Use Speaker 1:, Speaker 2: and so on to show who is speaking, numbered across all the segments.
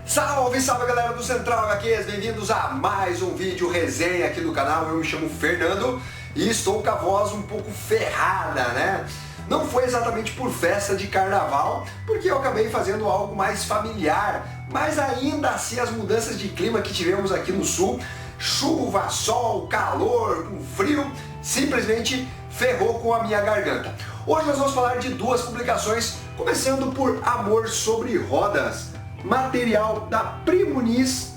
Speaker 1: Salve, salve galera do Central HQs, bem-vindos a mais um vídeo resenha aqui do canal. Eu me chamo Fernando e estou com a voz um pouco ferrada, né? Não foi exatamente por festa de carnaval, porque eu acabei fazendo algo mais familiar, mas ainda assim as mudanças de clima que tivemos aqui no sul, chuva, sol, calor, com frio, simplesmente ferrou com a minha garganta. Hoje nós vamos falar de duas publicações, começando por Amor sobre Rodas, material da Primunis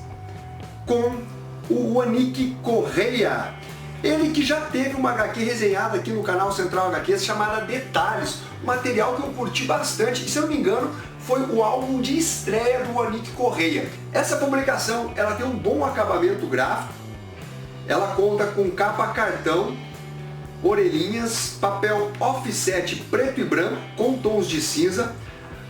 Speaker 1: com o Wanick Correia. Ele que já teve uma HQ resenhada aqui no canal Central HQs chamada Detalhes, um material que eu curti bastante e, se eu não me engano, foi o álbum de estreia do Wanick Correia. Essa publicação ela tem um bom acabamento gráfico, ela conta com capa cartão, orelhinhas, papel offset preto e branco com tons de cinza,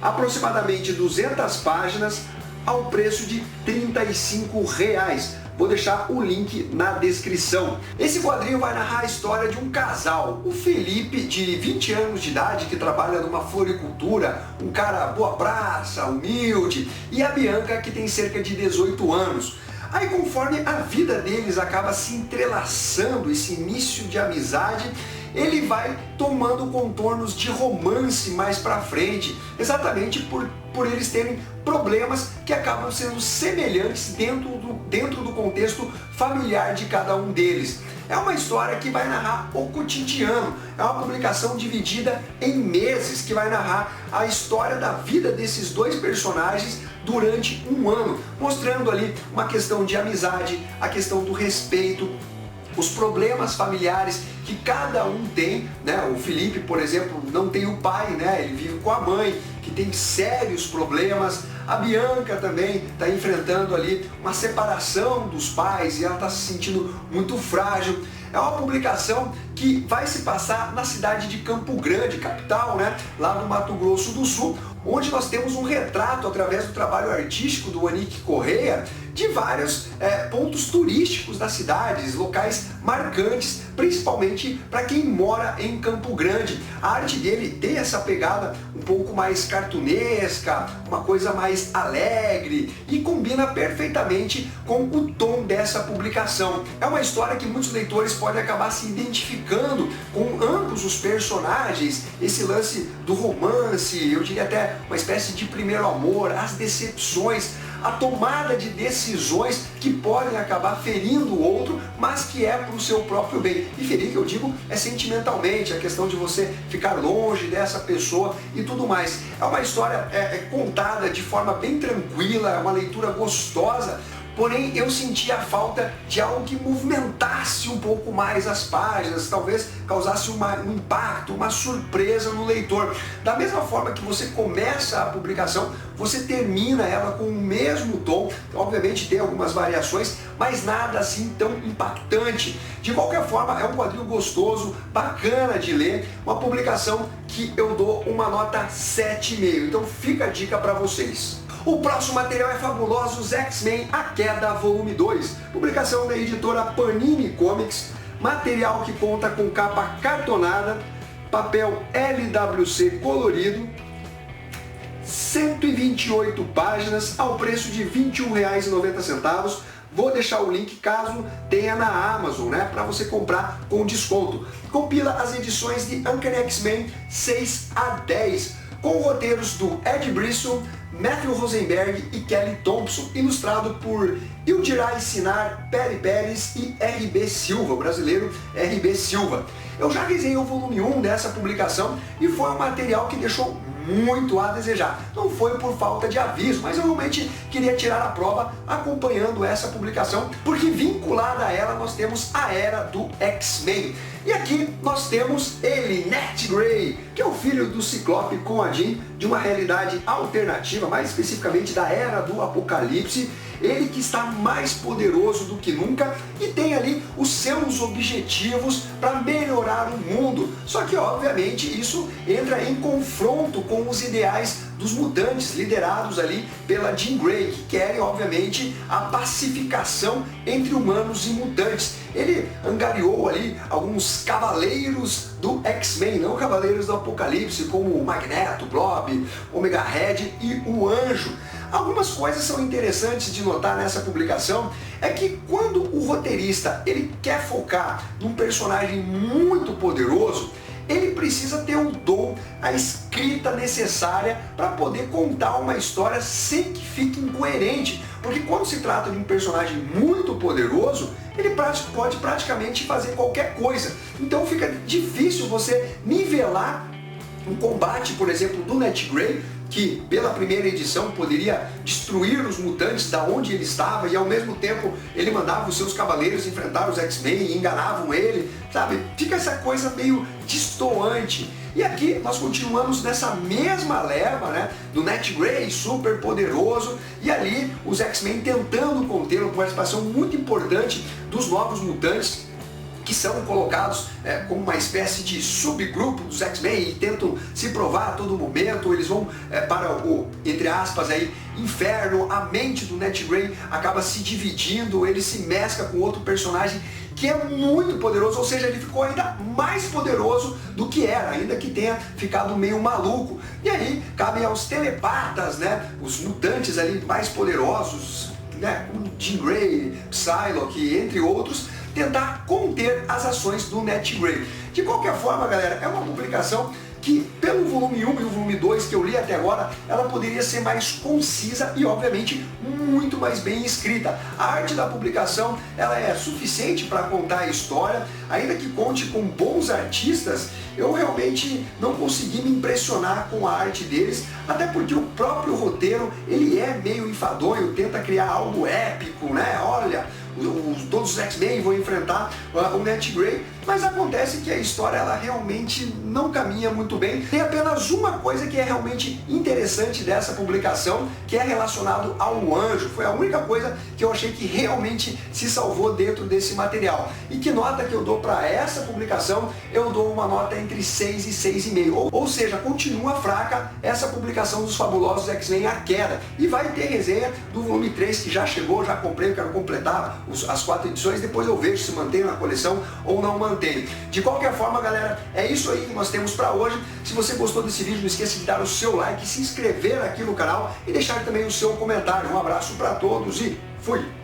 Speaker 1: aproximadamente 200 páginas ao preço de R$35. Vou deixar o link na descrição. Esse quadrinho vai narrar a história de um casal, o Felipe, de 20 anos de idade, que trabalha numa floricultura, um cara boa praça, humilde, e a Bianca, que tem cerca de 18 anos. Aí, conforme a vida deles acaba se entrelaçando, esse início de amizade, ele vai tomando contornos de romance mais pra frente, exatamente por eles terem problemas que acabam sendo semelhantes dentro do contexto familiar de cada um deles. É uma história que vai narrar o cotidiano, é uma publicação dividida em meses que vai narrar a história da vida desses dois personagens durante um ano, mostrando ali uma questão de amizade, a questão do respeito, os problemas familiares que cada um tem, né? O Felipe, por exemplo, não tem o pai, né? Ele vive com a mãe, que tem sérios problemas. A Bianca também está enfrentando ali uma separação dos pais e ela está se sentindo muito frágil. É uma publicação que vai se passar na cidade de Campo Grande, capital, né? Lá no Mato Grosso do Sul, onde nós temos um retrato através do trabalho artístico do Wanick Correia de vários pontos turísticos das cidades, locais marcantes, principalmente para quem mora em Campo Grande. A arte dele tem essa pegada um pouco mais cartunesca, uma coisa mais alegre e combina perfeitamente com o tom dessa publicação. É uma história que muitos leitores podem acabar se identificando com ambos os personagens, esse lance do romance, eu diria até uma espécie de primeiro amor, as decepções, a tomada de decisões que podem acabar ferindo o outro, mas que é para o seu próprio bem. E ferir, que eu digo, é sentimentalmente, a questão de você ficar longe dessa pessoa e tudo mais. É uma história contada de forma bem tranquila, é uma leitura gostosa, porém eu senti a falta de algo que movimentasse um pouco mais as páginas, talvez causasse um impacto, uma surpresa no leitor. Da mesma forma que você começa a publicação, você termina ela com o mesmo tom, obviamente tem algumas variações, mas nada assim tão impactante. De qualquer forma, é um quadrinho gostoso, bacana de ler, uma publicação que eu dou uma nota 7,5, então fica a dica para vocês. O próximo material é Fabulosos X-Men A Queda Volume 2, publicação da editora Panini Comics, material que conta com capa cartonada, papel LWC colorido, 128 páginas ao preço de R$21,90. Vou deixar o link caso tenha na Amazon, né, para você comprar com desconto. Compila as edições de Uncanny X-Men 6 a 10, com roteiros do Ed Brisson, Matthew Rosenberg e Kelly Thompson, ilustrado por Ildiray Sinar, Peri Pérez e R.B. Silva, o brasileiro R.B. Silva. Eu já resenhei o volume 1 dessa publicação e foi um material que deixou muito a desejar. Não foi por falta de aviso, mas eu realmente queria tirar a prova acompanhando essa publicação, porque vinculada a ela nós temos a Era do X-Men. E aqui nós temos ele, Ned Grey, que é o filho do Ciclope com a Jean, de uma realidade alternativa, mais especificamente da Era do Apocalipse. Ele que está mais poderoso do que nunca e tem ali os seus objetivos para melhorar o mundo. Só que, obviamente, isso entra em confronto com os ideais dos mutantes, liderados ali pela Jean Grey, que querem, obviamente, a pacificação entre humanos e mutantes. Ele angariou ali alguns cavaleiros do X-Men, não cavaleiros do Apocalipse, como o Magneto, Blob, Omega Red e o Anjo. Algumas coisas são interessantes de notar nessa publicação, é que quando o roteirista ele quer focar num personagem muito poderoso, ele precisa ter o dom, a escrita necessária para poder contar uma história sem que fique incoerente. Porque quando se trata de um personagem muito poderoso, ele pode praticamente fazer qualquer coisa. Então fica difícil você nivelar um combate, por exemplo, do Ned Grey, que pela primeira edição poderia destruir os mutantes da onde ele estava e ao mesmo tempo ele mandava os seus cavaleiros enfrentar os X-Men e enganavam ele, sabe? Fica essa coisa meio destoante. E aqui nós continuamos nessa mesma leva, né, do Ned Grey super poderoso e ali os X-Men tentando conter uma participação muito importante dos novos mutantes, que são colocados como uma espécie de subgrupo dos X-Men e tentam se provar a todo momento. Eles vão para o, entre aspas, aí, inferno. A mente do Ned Grey acaba se dividindo, ele se mescla com outro personagem que é muito poderoso, ou seja, ele ficou ainda mais poderoso do que era, ainda que tenha ficado meio maluco. E aí cabem aos telepatas, né, os mutantes ali mais poderosos, né, como Jean Grey, Psylocke, entre outros, tentar conter as ações do Ned Grey. De qualquer forma, galera, é uma publicação que, pelo volume 1 e o volume 2 que eu li até agora, ela poderia ser mais concisa e, obviamente, muito mais bem escrita. A arte da publicação, ela é suficiente para contar a história, ainda que conte com bons artistas. Eu realmente não consegui me impressionar com a arte deles, até porque o próprio roteiro, ele é meio enfadonho, tenta criar algo épico, né? Olha, todos os X-Men vão enfrentar o Ned Grey, mas acontece que a história ela realmente não caminha muito bem. Tem apenas uma coisa que é realmente interessante dessa publicação, que é relacionado ao anjo. Foi a única coisa que eu achei que realmente se salvou dentro desse material. E que nota que eu dou para essa publicação? Eu dou uma nota entre 6 e 6,5. Ou seja, continua fraca essa publicação dos Fabulosos X-Men A Queda. E vai ter resenha do volume 3 que já chegou, já comprei, eu quero completar as 4 edições, depois eu vejo se mantém na coleção ou não mantém. De qualquer forma, galera, é isso aí que nós temos para hoje. Se você gostou desse vídeo, não esqueça de dar o seu like, se inscrever aqui no canal e deixar também o seu comentário. Um abraço para todos e fui!